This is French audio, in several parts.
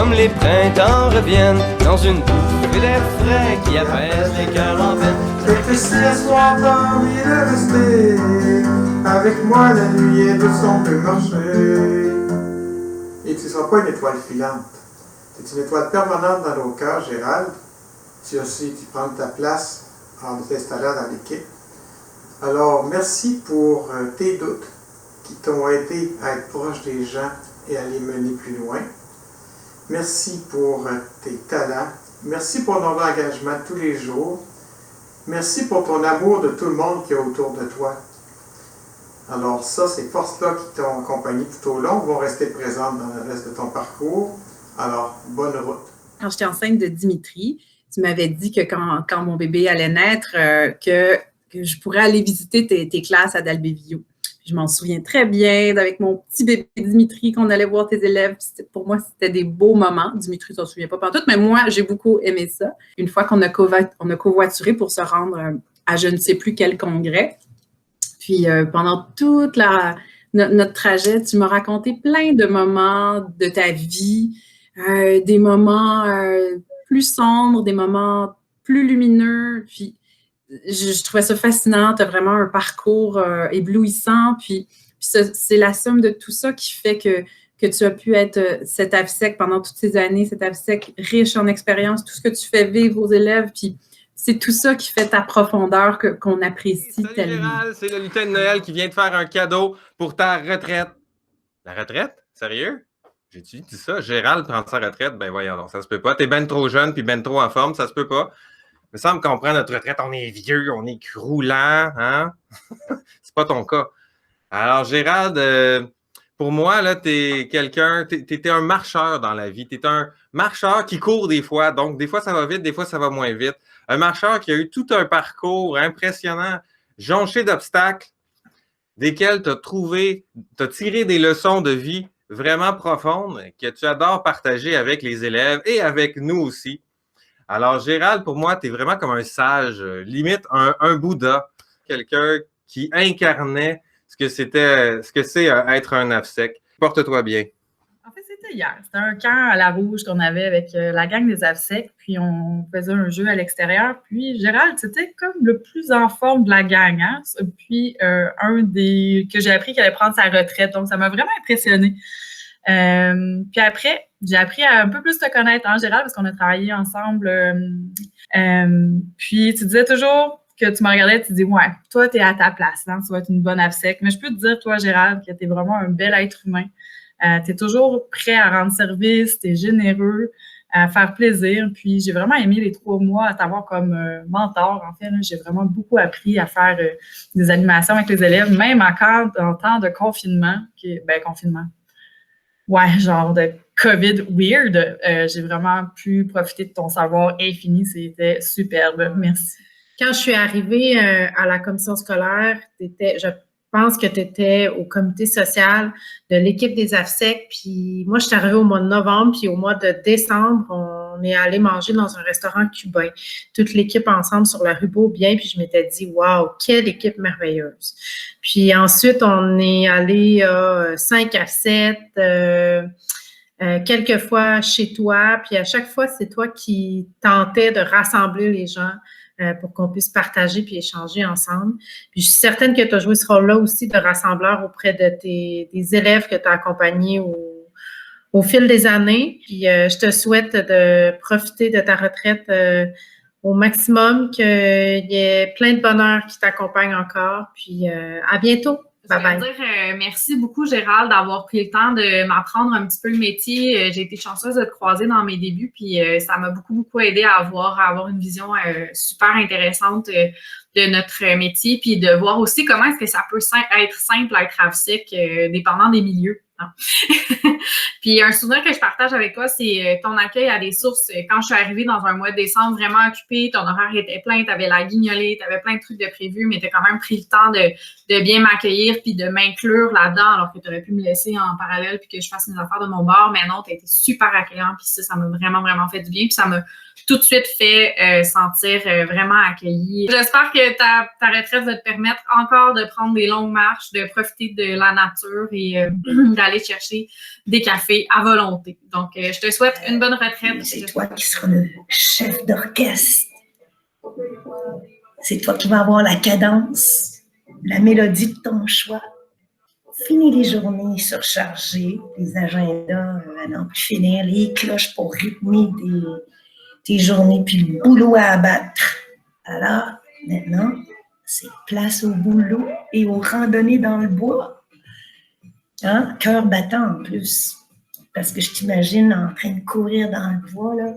comme les printemps reviennent dans une bouffée d'air frais qui apaise les cœurs en peine. Et que si à soir t'as envie de rester avec moi, la nuit est douce, on peut marcher. Et tu ne seras pas une étoile filante. Tu es une étoile permanente dans nos cœurs, Gérald. Tu aussi, tu prends ta place en t'installant dans l'équipe. Alors, merci pour tes doutes qui t'ont aidé à être proche des gens et à les mener plus loin. Merci pour tes talents. Merci pour ton engagement tous les jours. Merci pour ton amour de tout le monde qui est autour de toi. Alors ça, ces forces-là qui t'ont accompagné tout au long vont rester présentes dans le reste de ton parcours. Alors, bonne route. Quand j'étais enceinte de Dimitri, tu m'avais dit que quand mon bébé allait naître, que je pourrais aller visiter tes classes à Dalbévio. Je m'en souviens très bien, avec mon petit bébé Dimitri, qu'on allait voir tes élèves. Pour moi, c'était des beaux moments. Dimitri s'en souvient pas pantoute, mais moi, j'ai beaucoup aimé ça. Une fois qu'on a covoituré pour se rendre à je ne sais plus quel congrès. Puis pendant toute notre trajet, tu m'as raconté plein de moments de ta vie, des moments plus sombres, des moments plus lumineux. Puis je trouvais ça fascinant. Tu as vraiment un parcours éblouissant. Puis c'est la somme de tout ça qui fait que tu as pu être cet AVSEC pendant toutes ces années, cet AVSEC riche en expérience, tout ce que tu fais vivre aux élèves. Puis c'est tout ça qui fait ta profondeur qu'on apprécie Salut tellement. Gérald, c'est le lutin de Noël qui vient te faire un cadeau pour ta retraite. La retraite? Sérieux? J'ai-tu dit ça? Gérald prend sa retraite? Ben voyons donc, ça se peut pas. T'es ben trop jeune puis ben trop en forme, ça se peut pas. Il me semble qu'on prend notre retraite, on est vieux, on est croulant, hein? C'est pas ton cas. Alors Gérald, pour moi, là, t'es un marcheur dans la vie. T'es un marcheur qui court des fois. Donc, des fois, ça va vite, des fois, ça va moins vite. Un marcheur qui a eu tout un parcours impressionnant, jonché d'obstacles, desquels t'as tiré des leçons de vie vraiment profondes que tu adores partager avec les élèves et avec nous aussi. Alors, Gérald, pour moi, t'es vraiment comme un sage, limite un Bouddha, quelqu'un qui incarnait ce que c'est être un AVSEC. Porte-toi bien. En fait, c'était hier. C'était un camp à la rouge qu'on avait avec la gang des AVSEC, puis on faisait un jeu à l'extérieur. Puis Gérald, c'était comme le plus en forme de la gang, hein? Puis un des que j'ai appris qu'il allait prendre sa retraite. Donc, ça m'a vraiment impressionnée. Puis après, j'ai appris à un peu plus te connaître, hein, Gérald, parce qu'on a travaillé ensemble. Puis tu disais toujours que tu me regardais, tu dis, ouais, toi, t'es à ta place, hein, tu vas être une bonne AVSEC. Mais je peux te dire, toi, Gérald, que t'es vraiment un bel être humain. T'es toujours prêt à rendre service, t'es généreux, à faire plaisir. Puis j'ai vraiment aimé les 3 mois à t'avoir comme mentor. En fait, là, j'ai vraiment beaucoup appris à faire des animations avec les élèves, même en temps de confinement. Confinement. Ouais, genre de COVID weird. J'ai vraiment pu profiter de ton savoir infini. C'était superbe. Merci. Quand je suis arrivée à la commission scolaire, je pense que tu étais au comité social de l'équipe des AVSEC. Puis moi, je suis arrivée au mois de novembre, puis au mois de décembre, on est allé manger dans un restaurant cubain. Toute l'équipe ensemble sur la rue Beaubien, puis je m'étais dit, waouh, quelle équipe merveilleuse. Puis ensuite, on est allé à 5 à 7, quelques fois chez toi, puis à chaque fois, c'est toi qui tentais de rassembler les gens pour qu'on puisse partager puis échanger ensemble. Puis je suis certaine que tu as joué ce rôle-là aussi de rassembleur auprès de des élèves que tu as accompagnés au fil des années. Puis je te souhaite de profiter de ta retraite au maximum, qu'il y ait plein de bonheur qui t'accompagne encore. Puis à bientôt. Bye bye. Je veux dire merci beaucoup, Gérald, d'avoir pris le temps de m'apprendre un petit peu le métier. J'ai été chanceuse de te croiser dans mes débuts, puis ça m'a beaucoup, beaucoup aidé à avoir une vision super intéressante de notre métier, puis de voir aussi comment est-ce que ça peut être simple à être AVSEC, dépendant des milieux. Puis un souvenir que je partage avec toi, c'est ton accueil à des sources. Quand je suis arrivée dans un mois de décembre vraiment occupée, ton horaire était plein, tu avais la guignolée, tu avais plein de trucs de prévus, mais tu as quand même pris le temps de bien m'accueillir puis de m'inclure là-dedans, alors que tu aurais pu me laisser en parallèle puis que je fasse mes affaires de mon bord. Mais non, tu as été super accueillant, puis ça m'a vraiment, vraiment fait du bien. Puis ça m'a tout de suite fait sentir vraiment accueillie. J'espère que ta retraite va te permettre encore de prendre des longues marches, de profiter de la nature et d'aller chercher des cafés à volonté. Donc, je te souhaite une bonne retraite. C'est toi qui seras le chef d'orchestre. C'est toi qui vas avoir la cadence, la mélodie de ton choix. Fini les journées surchargées, les agendas à n'en plus finir, les cloches pour rythmer tes journées, puis le boulot à abattre. Alors, maintenant, c'est place au boulot et aux randonnées dans le bois. Hein? Cœur battant en plus. Parce que je t'imagine en train de courir dans le bois, là.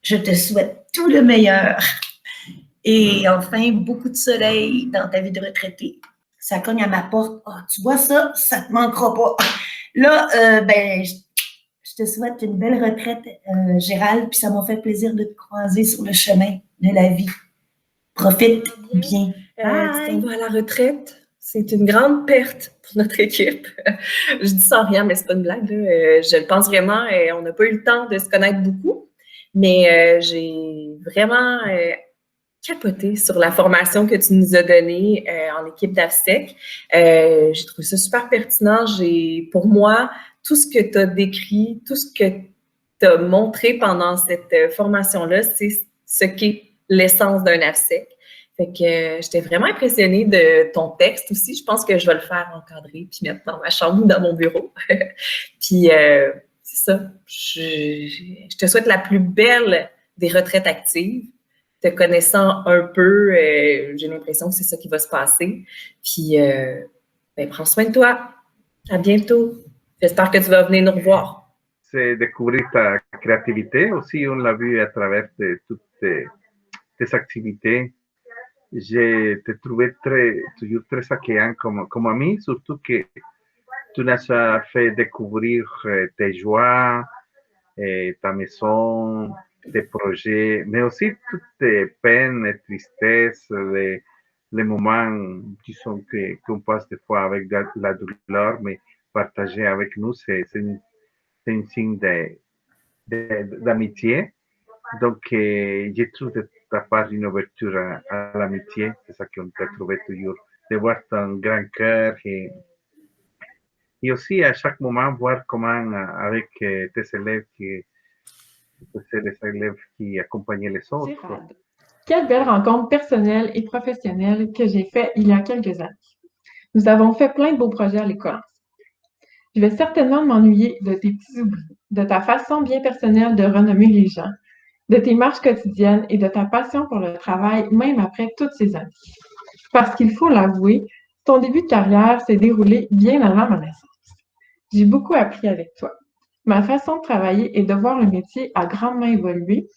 Je te souhaite tout le meilleur. Et enfin, beaucoup de soleil dans ta vie de retraité. Ça cogne à ma porte. Ah, tu vois ça? Ça te manquera pas. Là, je te souhaite une belle retraite, Gérald, puis ça m'a fait plaisir de te croiser sur le chemin de la vie. Profite bien. Tu t'en vas à la retraite. C'est une grande perte pour notre équipe. Je dis sans rien, mais c'est pas une blague. Là. Je le pense vraiment. On n'a pas eu le temps de se connaître beaucoup, mais j'ai vraiment capoté sur la formation que tu nous as donnée en équipe d'AFSEC. J'ai trouvé ça super pertinent. Pour moi, tout ce que tu as décrit, tout ce que tu as montré pendant cette formation-là, c'est ce qu'est l'essence d'un AFSEC. Fait que j'étais vraiment impressionnée de ton texte aussi. Je pense que je vais le faire encadrer puis mettre dans ma chambre ou dans mon bureau. Puis c'est ça. Je te souhaite la plus belle des retraites actives. Te connaissant un peu, j'ai l'impression que c'est ça qui va se passer. Puis prends soin de toi. À bientôt. J'espère que tu vas venir nous revoir. C'est découvrir ta créativité aussi. On l'a vu à travers de toutes tes activités. Je te trouvais toujours très accueillant comme ami, surtout que tu nous as fait découvrir tes joies, ta maison, tes projets, mais aussi toutes tes peines et tristesses, les moments, disons, qu'on passe des fois avec la douleur, mais partager avec nous, c'est un signe d'amitié. Donc, j'ai trouvé de ta part une ouverture à l'amitié. C'est ça qu'on t'a trouvé toujours. De voir ton grand cœur et aussi à chaque moment voir comment avec tes élèves les élèves qui accompagnaient les autres. Gérald, quelle belle rencontre personnelle et professionnelle que j'ai faite il y a quelques années. Nous avons fait plein de beaux projets à l'école. Je vais certainement m'ennuyer de tes petits oublis, de ta façon bien personnelle de renommer les gens, de tes marches quotidiennes et de ta passion pour le travail, même après toutes ces années. Parce qu'il faut l'avouer, ton début de carrière s'est déroulé bien avant ma naissance. J'ai beaucoup appris avec toi. Ma façon de travailler et de voir le métier a grandement évolué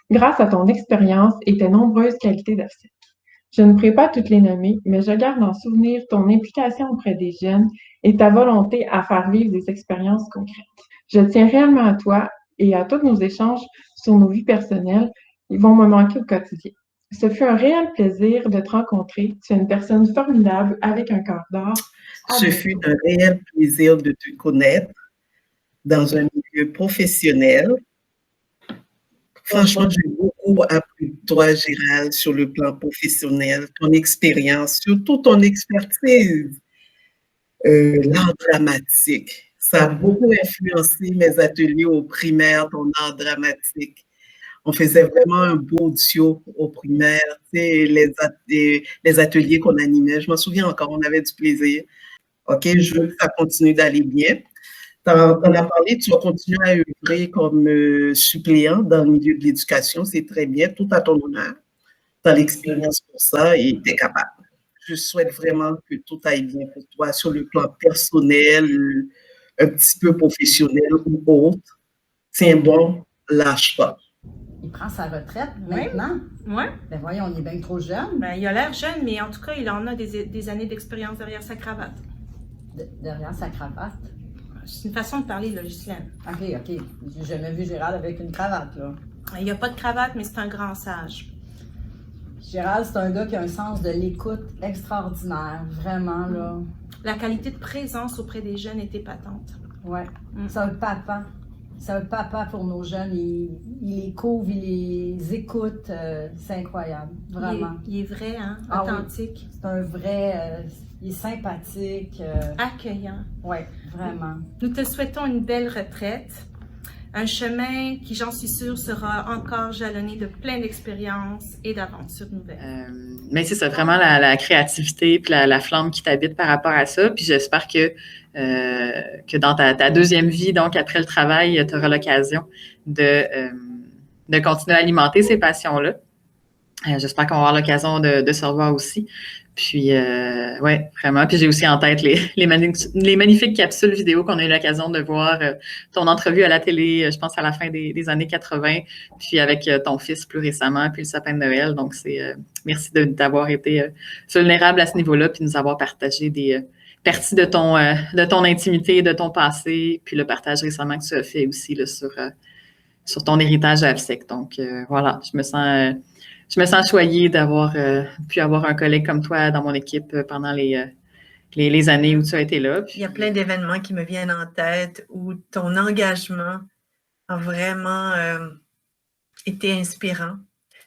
grâce à ton expérience et tes nombreuses qualités d'AFSEC. Je ne pourrais pas toutes les nommer, mais je garde en souvenir ton implication auprès des jeunes et ta volonté à faire vivre des expériences concrètes. Je tiens réellement à toi et à tous nos échanges sur nos vies personnelles. Ils vont me manquer au quotidien. Ce fut un réel plaisir de te rencontrer. Tu es une personne formidable avec un cœur d'or. Ce fut un réel plaisir de te connaître dans un milieu professionnel. Franchement, j'ai beaucoup appris de toi, Gérald, sur le plan professionnel, ton expérience, surtout ton expertise, l'art dramatique. Ça a beaucoup influencé mes ateliers au primaire, ton art dramatique. On faisait vraiment un beau duo au primaire, tu sais, les ateliers qu'on animait. Je m'en souviens encore, on avait du plaisir. OK, je veux que ça continue d'aller bien. Tu en as parlé, tu vas continuer à œuvrer comme suppléant dans le milieu de l'éducation. C'est très bien, tout à ton honneur. Tu as l'expérience pour ça et tu es capable. Je souhaite vraiment que tout aille bien pour toi sur le plan personnel, un petit peu professionnel ou autre. Tiens bon, lâche pas. Il prend sa retraite maintenant? Oui. Ben voyons, on est bien trop jeune. Ben, il a l'air jeune, mais en tout cas, il en a des années d'expérience derrière sa cravate. Derrière sa cravate? C'est une façon de parler, là, Ghislaine. OK. J'ai jamais vu Gérald avec une cravate, là. Il n'y a pas de cravate, mais c'est un grand sage. Gérald, c'est un gars qui a un sens de l'écoute extraordinaire, vraiment, là. La qualité de présence auprès des jeunes est épatante. Ouais. Ça, le papa, c'est un papa pour nos jeunes. Il les couvre, il les écoute. C'est incroyable, vraiment. Il est vrai, hein? Ah oui. Authentique. C'est un vrai... il est sympathique. Accueillant. Oui, vraiment. Nous te souhaitons une belle retraite. Un chemin qui, j'en suis sûre, sera encore jalonné de plein d'expériences et d'aventures nouvelles. Mais c'est ça, vraiment la créativité puis la flamme qui t'habite par rapport à ça. Puis j'espère que dans ta deuxième vie, donc après le travail, tu auras l'occasion de continuer à alimenter ces passions-là. J'espère qu'on va avoir l'occasion de se revoir aussi. Puis, ouais, vraiment. Puis j'ai aussi en tête les magnifiques capsules vidéo qu'on a eu l'occasion de voir, ton entrevue à la télé, je pense à la fin des années 80, puis avec ton fils plus récemment, puis le sapin de Noël. Donc, merci d'avoir été vulnérable à ce niveau-là, puis de nous avoir partagé des parties de ton intimité, de ton passé, puis le partage récemment que tu as fait aussi là, sur ton héritage à AFSEC. Donc, voilà, je me sens choyée d'avoir pu avoir un collègue comme toi dans mon équipe pendant les années où tu as été là. Puis... Il y a plein d'événements qui me viennent en tête où ton engagement a vraiment été inspirant.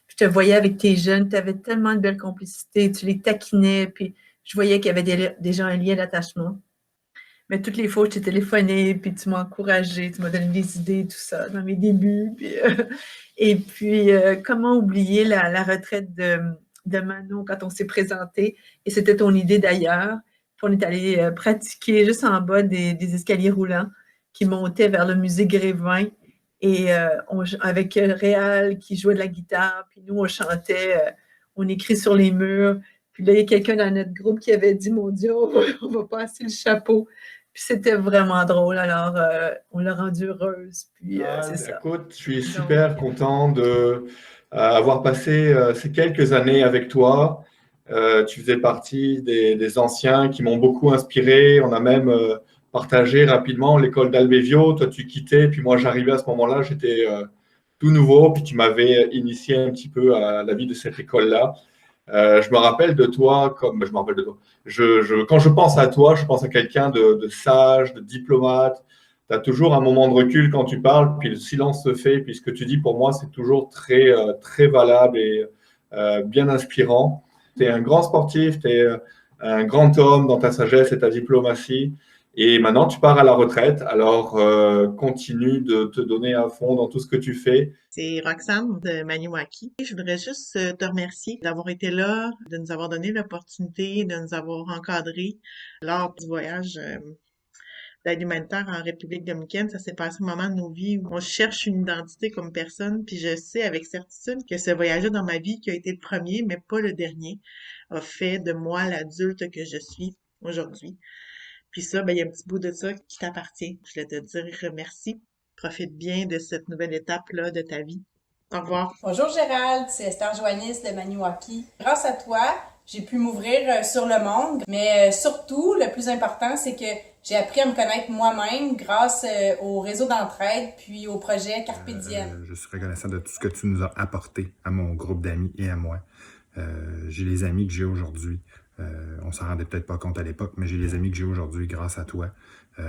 Je te voyais avec tes jeunes, tu avais tellement de belle complicité, tu les taquinais, puis je voyais qu'il y avait déjà un lien d'attachement. Mais toutes les fois, je t'ai téléphoné, puis tu m'as encouragée, tu m'as donné des idées, tout ça, dans mes débuts. Puis, et puis, comment oublier la retraite de Manon quand on s'est présenté? Et c'était ton idée d'ailleurs. Puis on est allé pratiquer juste en bas des escaliers roulants qui montaient vers le musée Grévin. Et avec Réal qui jouait de la guitare, puis nous, on chantait, on écrit sur les murs. Puis là, il y a quelqu'un dans notre groupe qui avait dit, mon Dieu, on va passer le chapeau. Puis c'était vraiment drôle, alors on l'a rendue heureuse, puis c'est ça. Écoute, je suis super content d'avoir passé ces quelques années avec toi. Tu faisais partie des anciens qui m'ont beaucoup inspiré. On a même partagé rapidement l'école d'Albevio. Toi, tu quittais, puis moi, j'arrivais à ce moment-là, j'étais tout nouveau, puis tu m'avais initié un petit peu à la vie de cette école-là. Je me rappelle de toi comme je me rappelle de toi. Quand je pense à toi, je pense à quelqu'un de sage, de diplomate. Tu as toujours un moment de recul quand tu parles, puis le silence se fait, puis ce que tu dis pour moi, c'est toujours très, très valable et bien inspirant. Tu es un grand sportif, tu es un grand homme dans ta sagesse et ta diplomatie. Et maintenant, tu pars à la retraite, alors continue de te donner à fond dans tout ce que tu fais. C'est Roxane de Maniwaki. Je voudrais juste te remercier d'avoir été là, de nous avoir donné l'opportunité, de nous avoir encadrés lors du voyage d'aide humanitaire en République dominicaine. Ça s'est passé un moment de nos vies où on cherche une identité comme personne, puis je sais avec certitude que ce voyage-là dans ma vie, qui a été le premier, mais pas le dernier, a fait de moi l'adulte que je suis aujourd'hui. Puis ça, il y a un petit bout de ça qui t'appartient. Je voulais te dire merci. Profite bien de cette nouvelle étape-là de ta vie. Au revoir. Bonjour Gérald, c'est Esther Joannis de Maniwaki. Grâce à toi, j'ai pu m'ouvrir sur le monde, mais surtout, le plus important, c'est que j'ai appris à me connaître moi-même grâce au réseau d'entraide puis au projet Carpe Diem. Je suis reconnaissant de tout ce que tu nous as apporté à mon groupe d'amis et à moi. J'ai les amis que j'ai aujourd'hui. On s'en rendait peut-être pas compte à l'époque, mais j'ai les amis que j'ai aujourd'hui grâce à toi,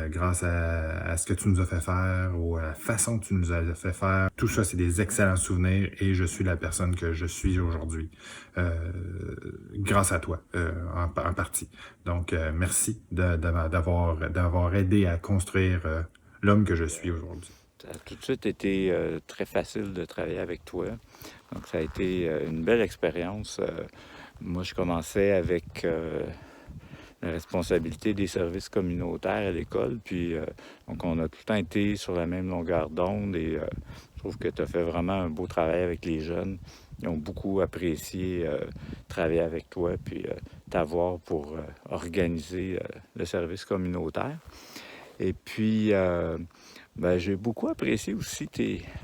grâce à ce que tu nous as fait faire, ou à la façon que tu nous as fait faire. Tout ça, c'est des excellents souvenirs et je suis la personne que je suis aujourd'hui grâce à toi, en partie. Donc, merci d'avoir aidé à construire l'homme que je suis aujourd'hui. Ça a tout de suite été très facile de travailler avec toi. Donc, ça a été une belle expérience. Moi, je commençais avec la responsabilité des services communautaires à l'école. Puis, donc, on a tout le temps été sur la même longueur d'onde et je trouve que tu as fait vraiment un beau travail avec les jeunes. Ils ont beaucoup apprécié travailler avec toi puis t'avoir pour organiser le service communautaire. Et puis, j'ai beaucoup apprécié aussi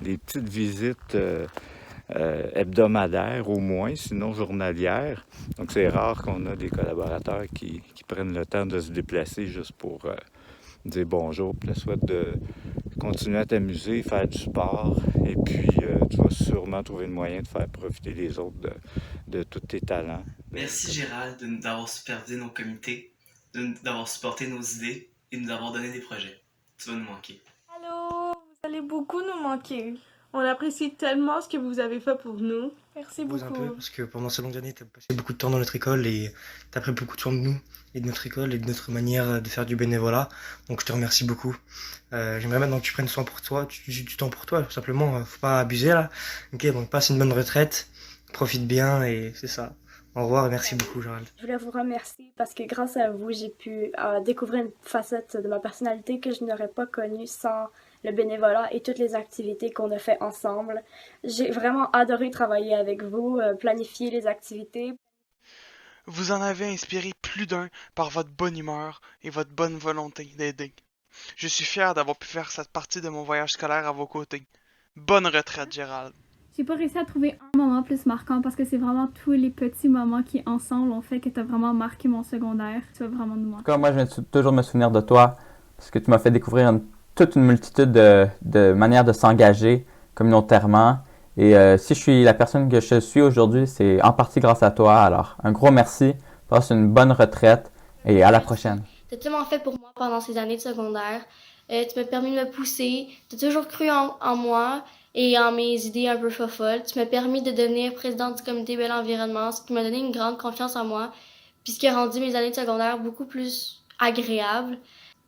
les petites visites hebdomadaires au moins, sinon journalières. Donc, c'est rare qu'on a des collaborateurs qui prennent le temps de se déplacer juste pour dire bonjour, puis le souhait de continuer à t'amuser, faire du sport, et puis tu vas sûrement trouver le moyen de faire profiter les autres de tous tes talents. Merci Gérald d'avoir supervisé nos comités, d'avoir supporté nos idées et de nous avoir donné des projets. Tu vas nous manquer. Allô, vous allez beaucoup nous manquer. On apprécie tellement ce que vous avez fait pour nous. Merci Pose un beaucoup. peu, parce que pendant ces longues années, tu as passé beaucoup de temps dans notre école et tu as pris beaucoup de soin de nous et de notre école et de notre manière de faire du bénévolat. Donc je te remercie beaucoup. J'aimerais maintenant que tu prennes soin pour toi, du temps pour toi, tout simplement. Faut pas abuser là. Ok, donc passe une bonne retraite, profite bien et c'est ça. Au revoir et merci beaucoup, Gérald. Je voulais vous remercier parce que grâce à vous, j'ai pu découvrir une facette de ma personnalité que je n'aurais pas connue sans le bénévolat et toutes les activités qu'on a fait ensemble. J'ai vraiment adoré travailler avec vous, planifier les activités. Vous en avez inspiré plus d'un par votre bonne humeur et votre bonne volonté d'aider. Je suis fier d'avoir pu faire cette partie de mon voyage scolaire à vos côtés. Bonne retraite, Gérald. J'ai pas réussi à trouver un moment plus marquant parce que c'est vraiment tous les petits moments qui, ensemble, ont fait que tu as vraiment marqué mon secondaire. Tu vas vraiment nous manquer. Moi, je vais toujours me souvenir de toi parce que tu m'as fait découvrir toute une multitude de manières de s'engager communautairement. Et si je suis la personne que je suis aujourd'hui, c'est en partie grâce à toi. Alors, un gros merci. Passe une bonne retraite et à la prochaine. Tu as tellement fait pour moi pendant ces années de secondaire. Tu m'as permis de me pousser. Tu as toujours cru en moi et en mes idées un peu folles. Tu m'as permis de devenir présidente du comité Bel Environnement, ce qui m'a donné une grande confiance en moi, puis ce qui a rendu mes années de secondaire beaucoup plus agréables.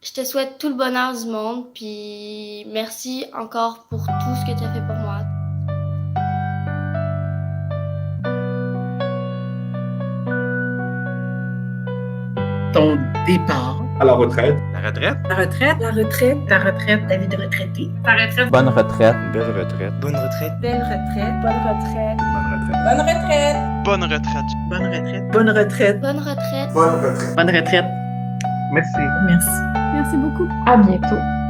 Je te souhaite tout le bonheur du monde, puis merci encore pour tout ce que tu as fait pour moi. Ton départ. À la retraite. La retraite. La retraite. La retraite. Ta retraite. Ta vie de retraité. Ta retraite. Bonne retraite. Belle retraite. Bonne retraite. Belle retraite. Bonne retraite. Bonne retraite. Bonne retraite. Bonne retraite. Bonne retraite. Bonne retraite. Bonne retraite. Bonne retraite. Merci. Merci. Merci beaucoup. À bientôt.